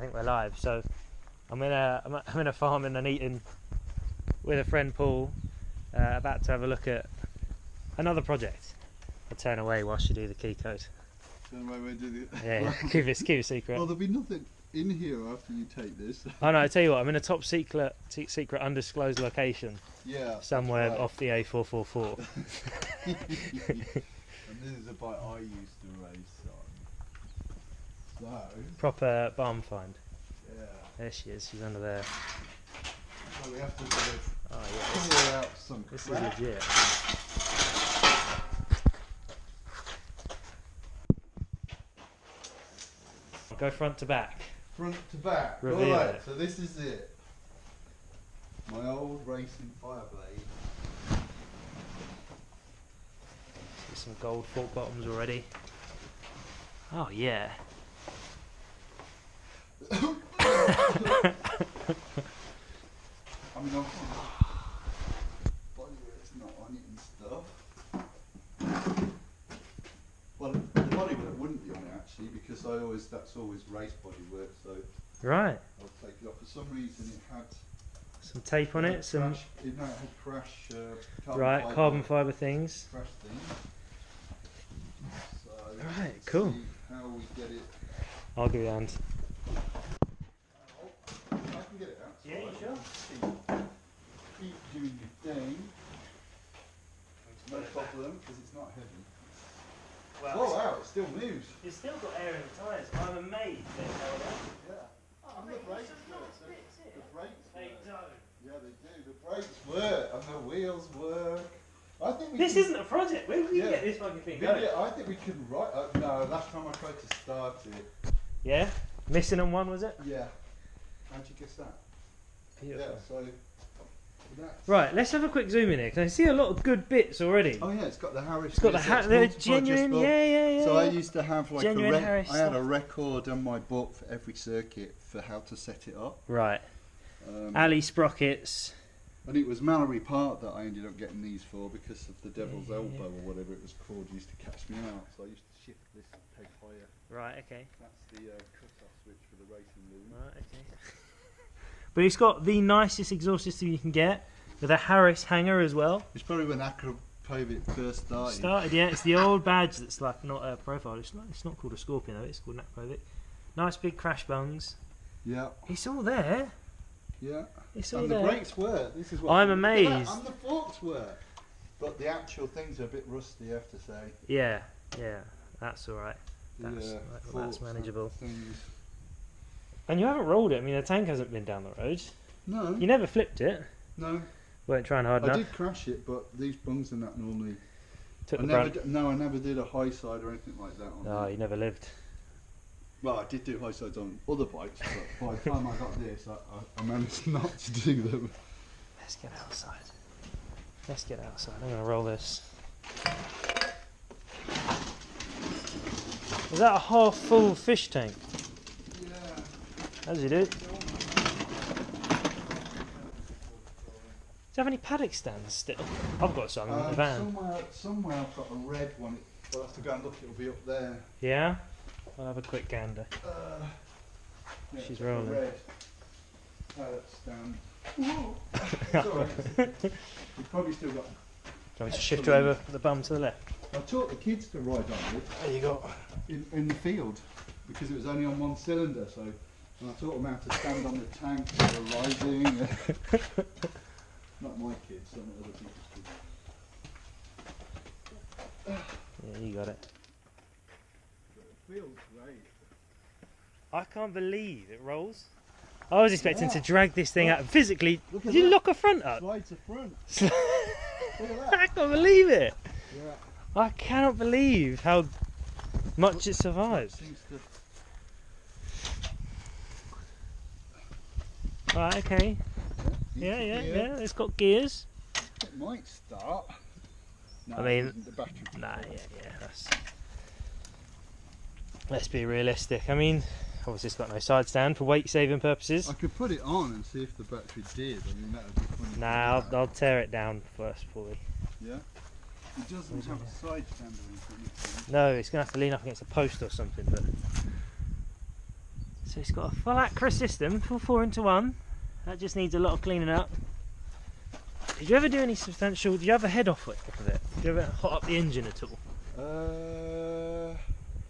think we're live. So I'm in a farm in Nuneaton with a friend Paul, about to have a look at another project. I'll turn away whilst you do the key code. Turn away when you do the... Yeah, keep it secret. Well, there'll be nothing in here after you take this. Oh no, I tell you what, I'm in a top secret undisclosed location. Yeah. Somewhere right. off the A444. And this is a bike I used to race on. So... Proper barn find. Yeah. There she is, she's under there. So we have to sort of clear out some this crap. is legit. Go front to back. Front to back. Reveal Alright, it. so this is it. My old racing Fireblade. See some gold fork bottoms already. Oh yeah. I mean, bodywork's not on it and stuff. Well, the bodywork wouldn't be on it actually, because that's always race bodywork. So Right. I'll take it off. For some reason, it had Some tape on it. Some crash, it had crash. carbon fibre things. Crash things. So Right, let's cool. see how we get it. I'll give you a hand. I can get it out. Yeah, you sure? Keep doing your thing. No problem, because it's not heavy. Well, Oh wow, it still moves. You've still got air in the tyres. I'm amazed they've held up. Yeah. Oh, And mate, the brakes this is work. not So fits it. the brakes They work. don't. Yeah, they do. The brakes work and the wheels work. I think we This can, isn't a project. Where did you Yeah. get this fucking thing yeah, going? I think we can write. No, last time I tried to start it. Yeah? Missing on one, was it? Yeah. How'd you guess that? Beautiful. Yeah. So. That's, Right, let's have a quick zoom in here, because I see a lot of good bits already. Oh yeah, it's got the Harris. It's got the multiple genuine, adjustable. yeah. So I used to have like Genuine Harris I had a stuff. record on my book for every circuit for how to set it up. Right. Um, Alley sprockets. And it was Mallory Park that I ended up getting these for because of the Devil's Yeah. Elbow or whatever it was called used to catch me out. So I used to shift this peg higher. Right, okay. That's the cut-off switch for the racing loom. Right, okay. But it's got the nicest exhaust system you can get, with a Harris hanger as well. It's probably when Akrapovic first started. Yeah, it's the old badge that's like not a profile. It's not called a Scorpion though, it's called an Akrapovic. Nice big crash bungs. Yeah, It's all there. yeah. It's all And there. the brakes work. This is what I'm look at that, amazed. And the forks work. But the actual things are a bit rusty, I have to say. Yeah, that's alright. The, That's forks and manageable. things. And you haven't rolled it, I mean the tank hasn't been down the road. No, You never flipped it. no. Weren't trying hard I enough. did crash it, but these bungs and that normally. Took I the never, brunt. no, I never did a high side or anything like that on No, them. you never lived. Well, I did do high sides on other bikes, but by the time I got this, I managed not to do them. Let's get outside. Let's get outside. I'm gonna roll this. Is that a half full fish tank? Yeah. As you do. Do you have any paddock stands still? I've got some in the van. Somewhere I've got a red one. I'll have to go and look. It'll be up there. Yeah? I'll have a quick gander. Yeah, She's it's got a rolling. Red pallet stand. Sorry. You've probably still got. Do you want me to shift you over the bum to the left? I taught the kids to ride on it There you go. in the field because it was only on one cylinder. So, and I taught them how to stand on the tank for riding. Not my kids, some other people's kids. Yeah, you got it. But it feels great. I can't believe it rolls. I was expecting to Yeah. drag this thing out physically. Look Did at you that. lock a front up? Slides the front. I Look at that. can't believe it. Yeah. I cannot believe how much it survives. Seems to. Right, okay. Yeah. Yeah. It's got gears. It might start. No, I mean, it isn't, the battery. Nah, yeah. Let's be realistic. I mean, obviously it's got no side stand for weight saving purposes. I could put it on and see if the battery did. I mean, that would be funny. Nah, I'll tear it down first for you. Yeah. It doesn't have a side stand or anything. No, it's gonna have to lean up against a post or something, but So it's got a full Acra system, full 4-into-1. That just needs a lot of cleaning up. Did you ever do any substantial? Did you ever head off of it? Did you ever hot up the engine at all? It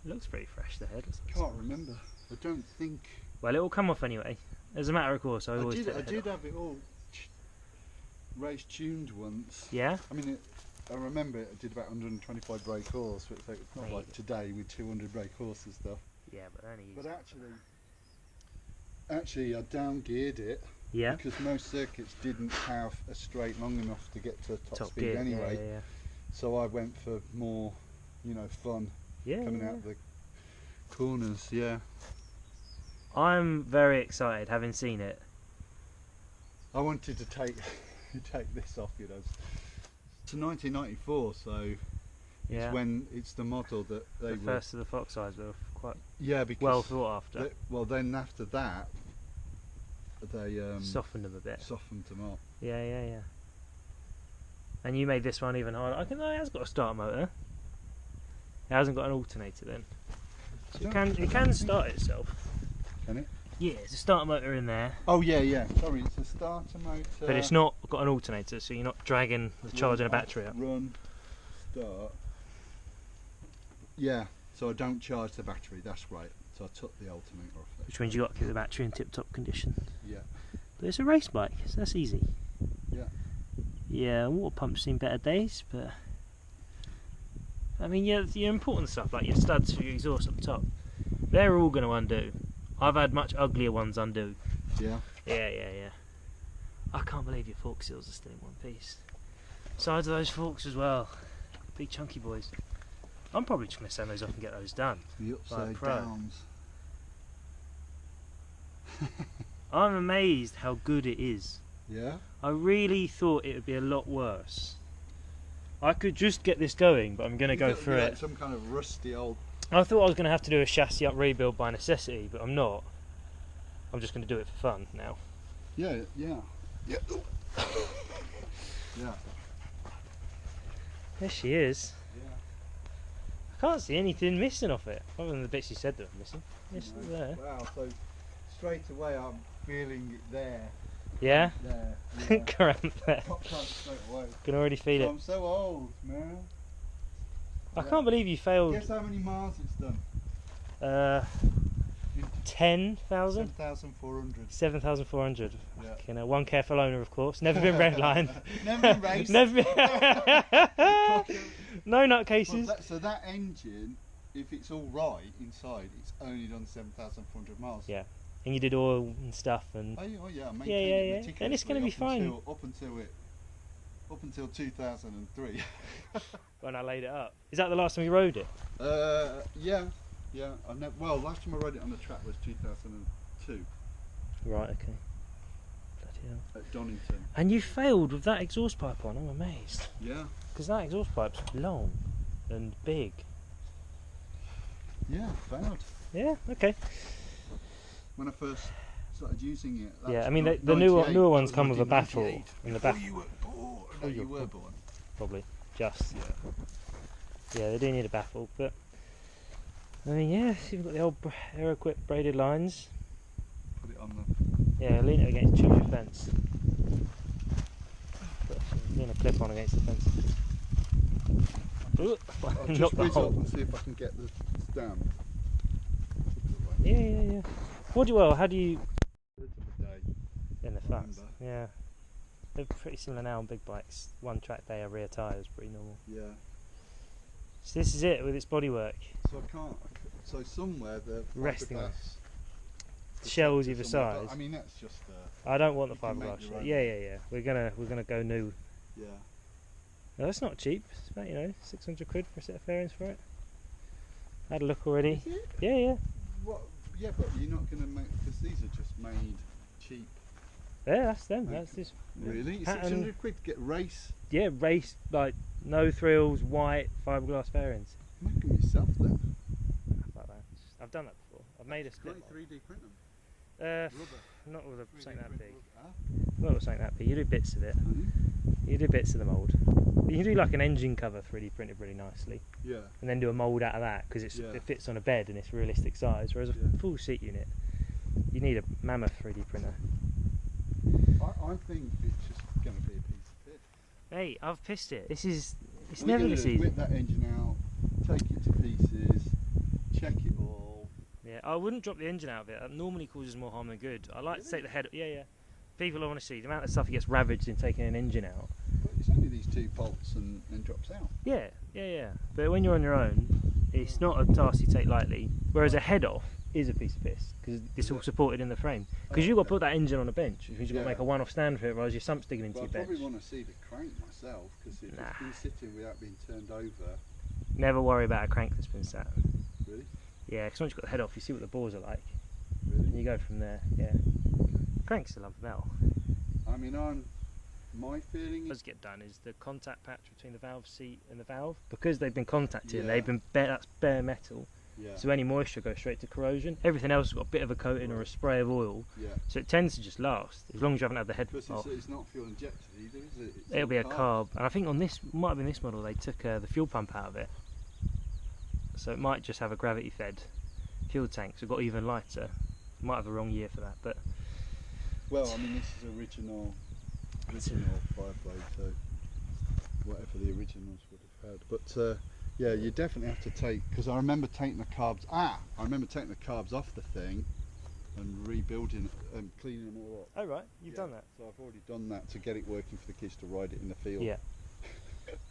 looks pretty fresh, the head. Can't remember. I don't think. Well, it will come off anyway. As a matter of course, I always. I did have it all race tuned once. Yeah. I mean, I remember I did about 125 brake horse, but it's not Mate. like today with 200 brake horse and stuff. Yeah, but only. But actually, I down geared it. Yeah. Because most circuits didn't have a straight long enough to get to top speed gear, anyway. Yeah, yeah. So I went for more, fun coming out the corners. Yeah. I'm very excited, having seen it. I wanted to take this off, It's 1994, so Yeah. it's when it's the model that they The first of the Fox eyes were quite because well thought after. then after that, they Softened them a bit. softened them up. Yeah, yeah, yeah. And you made this one even harder. I can. It has got a start motor. It hasn't got an alternator then. So it can start itself. Can it? Yeah, there's a starter motor in there, Oh yeah. Sorry, it's a starter motor. but it's not got an alternator, so you're not dragging the charging a battery up. Run, start. Yeah, so I don't charge the battery. That's right. So I took the alternator off it. Which means you got to keep the battery in tip-top condition. Yeah. But it's a race bike, so that's easy. Yeah. Yeah, water pump's seen better days, but I mean, your important stuff like your studs for your exhaust up top, they're all going to undo. I've had much uglier ones undo. Yeah. Yeah. I can't believe your fork seals are still in one piece. Sides of those forks as well, big chunky boys. I'm probably just going to send those off and get those done. The upside pro. downs. I'm amazed how good it is. Yeah. I really thought it would be a lot worse. I could just get this going, but I'm going to go through it. Like some kind of rusty old. I thought I was going to have to do a chassis up rebuild by necessity, but I'm not. I'm just going to do it for fun now. Yeah. Yeah. There she is. Yeah. I can't see anything missing off it, other than the bits you said that were missing. It's there. Wow. So straight away I'm feeling it there. Yeah? There. Yeah. Cramp there. Popped out straight away. Can already feel So it. I'm so old, man. I can't believe you failed. Guess how many miles it's done? 10,000? 7,400. 7,400. Yeah. Fucking hell. One careful owner, of course. Never been redlined. Never been raced. Never been. No nutcases. Well, so that engine, if it's all right inside, it's only done 7,400 miles. Yeah. And you did oil and stuff and. Oh yeah, I maintained Yeah. it And it's meticulously going to be fine. Up until 2003. When I laid it up. Is that the last time you rode it? Yeah. Well, last time I rode it on the track was 2002 Right, okay. Bloody hell. at Donington. And you failed with that exhaust pipe on, I'm amazed. Yeah. Because that exhaust pipe's long and big. Yeah, failed. Yeah, okay. When I first started using it. Yeah, that's I mean, the 98, newer ones that was come with a baffle. 1998. And the Before baffle, you were born. No, you were born. probably. Just. Yeah. Yeah, they do need a baffle, but. I mean, yeah, you've got the old Aeroquip braided lines. Put it on the. Yeah, lean it against choose your fence. Lean a clip on against the fence. Ooh, I'll not just the whiz hole. up and see if I can get the stand. Yeah. How do you. In the flats. Remember. Yeah. They're pretty similar now on big bikes. One track day, a rear tyre is pretty normal. Yeah. So this is it with its bodywork. So I can't. So somewhere the Resting on fiberglass shells either somewhere, side. but, I mean that's just. I don't want the you can make fiberglass. your own. Yeah. We're gonna go new. Yeah. No, that's not cheap. It's about 600 quid for a set of fairings for it. I had a look already. Is it? Yeah. What? Yeah, but you're not going to make because these are just made cheap. Yeah, that's them. Okay. That's just Really? Pattern. 600 quid to get race. race like no thrills, white fiberglass fairings. Make them yourself then. Like that. I've done that before. I've made a split. Great 3D print them. Rubber. Rubber. Not with a 3D something that print big. rubber. Not with something that big. You do bits of it. Huh? You do bits of the mould. You can do like an engine cover 3D printed really nicely, Yeah. and then do a mould out of that because Yeah. it fits on a bed and it's realistic size. Whereas a Yeah. full seat unit, You need a mammoth 3D printer. I think it's just going to be a piece of piss. Hey, I've pissed it. It's What never you're this gonna do is easy. whip that engine out, take it to pieces, check it all. Yeah, I wouldn't drop the engine out of it. That normally causes more harm than good. I like to take the head. Yeah. People want to see the amount of stuff he gets ravaged in taking an engine out. But it's only these 2 bolts and drops out. Yeah. But when you're on your own, it's not a task you take lightly. Whereas a head off is a piece of piss because it's all supported in the frame. Because you've got to put that engine on a bench. Because you've got to make a one-off stand for it, otherwise your sump's digging into Well, your I probably bench. want to see the crank myself because if it's been sitting without being turned over. Never worry about a crank that's been sat. Really? Yeah, because once you've got the head off, you see what the bores are like. Really? And you go from there. Yeah. Crank's a lump of metal. I mean, my feeling What does get done is the contact patch between the valve seat and the valve, because they've been contacted, Yeah. they've been that's bare metal, yeah, so any moisture goes straight to corrosion. Everything else has got a bit of a coating or a spray of oil, yeah. so it tends to just last as long as you haven't had the head Plus off. it's not fuel injected either, is it? It's It'll all be a carb, and I think on this might have been this model they took the fuel pump out of it, so it might just have a gravity fed fuel tank, so it got even lighter. Might have a wrong year for that, but Well, I mean, this is original Fireblade, so whatever the originals would have had. But yeah, you definitely have to take, because I remember taking the carbs. I remember taking the carbs off the thing and rebuilding and cleaning them all up. oh right, you've done that. So I've already done that to get it working for the kids to ride it in the field. Yeah.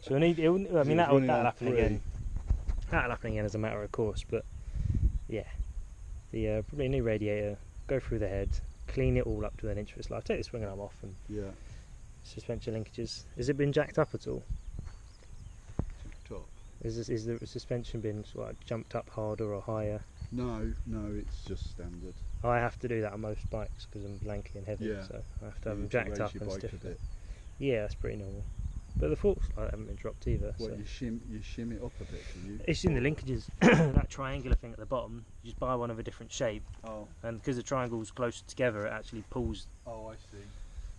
So I mean that'll running on happen 3. again. That'll happen again as a matter of course, but yeah, the probably a new radiator, go through the head, clean it all up to an inch of its life. Take the swing arm off and Yeah. suspension linkages. Has it been jacked up at all? Top. Is the suspension been sort of jumped up harder or higher? No, it's just standard. I have to do that on most bikes because I'm lanky and heavy, Yeah. so I have to have You them need to jacked raise up your and bike a stiff. bit. Yeah, that's pretty normal. But the forks haven't been dropped either. What, So. you shim it up a bit, do you? It's in the linkages, that triangular thing at the bottom. You just buy one of a different shape, Oh, and because the triangle's closer together, it actually pulls I see.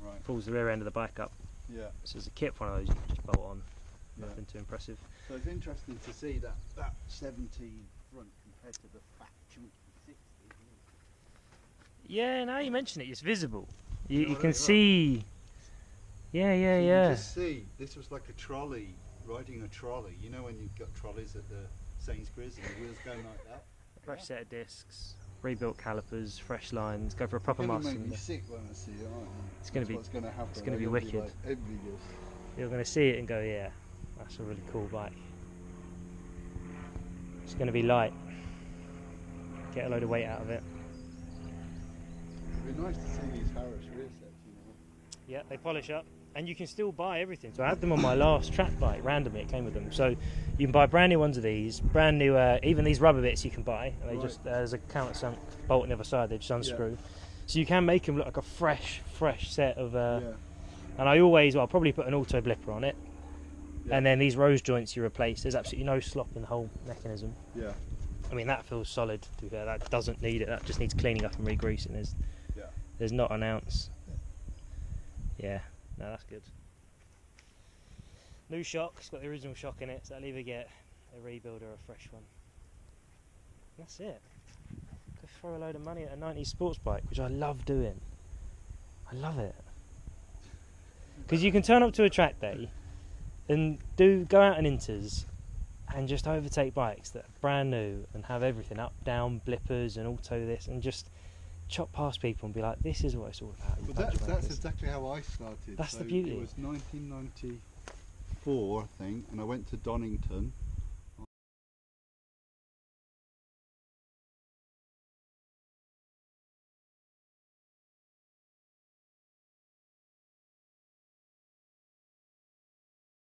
Right. the rear end of the bike up. Yeah. So as a kit, one of those you can just bolt on. Yeah. Nothing too impressive. So it's interesting to see that 17 front compared to the fat chunky 60. Yeah, now you mention it, it's visible. You Yeah, can look. see. Yeah. So you just see, this was like a trolley, riding a trolley. You know when you've got trolleys at the Sainsbury's and the wheels going like that? Fresh set of discs, rebuilt calipers, fresh lines. Go for a proper It's master. going to make me sick when I see it, aren't you? It's gonna That's be- what's gonna happen. it's gonna be I'm wicked. like envious. You're going to see it and go, yeah, that's a really cool bike. It's going to be light. Get a load of weight out of it. It'd be nice to see these Harris rear sets, you know. Yeah, they polish up, and you can still buy everything. So I had them on my last track bike, randomly it came with them. So you can buy brand new ones of these, brand new, even these rubber bits you can buy. And they Right. just, there's a countersunk bolt on the other side, they just unscrew. So you can make them look like a fresh set of, Yeah. and I always, well, I'll probably put an auto blipper on it. Yeah. And then these rose joints you replace, there's absolutely no slop in the whole mechanism. Yeah. I mean, that feels solid, to be fair. That doesn't need it, that just needs cleaning up and re-greasing. Yeah. There's not an ounce. Yeah, no, that's good. New shock, it's got the original shock in it, so I'll either get a rebuild or a fresh one. That's it. Go throw a load of money at a 90s sports bike, which I love doing. I love it. Because you can turn up to a track day and go out in inters and just overtake bikes that are brand new and have everything up, down, blippers and auto this, and just chop past people and be like, this is what it's all about. You Well, that's bunch of exactly how I started. That's so the beauty. It was 1994, I think, and I went to Donington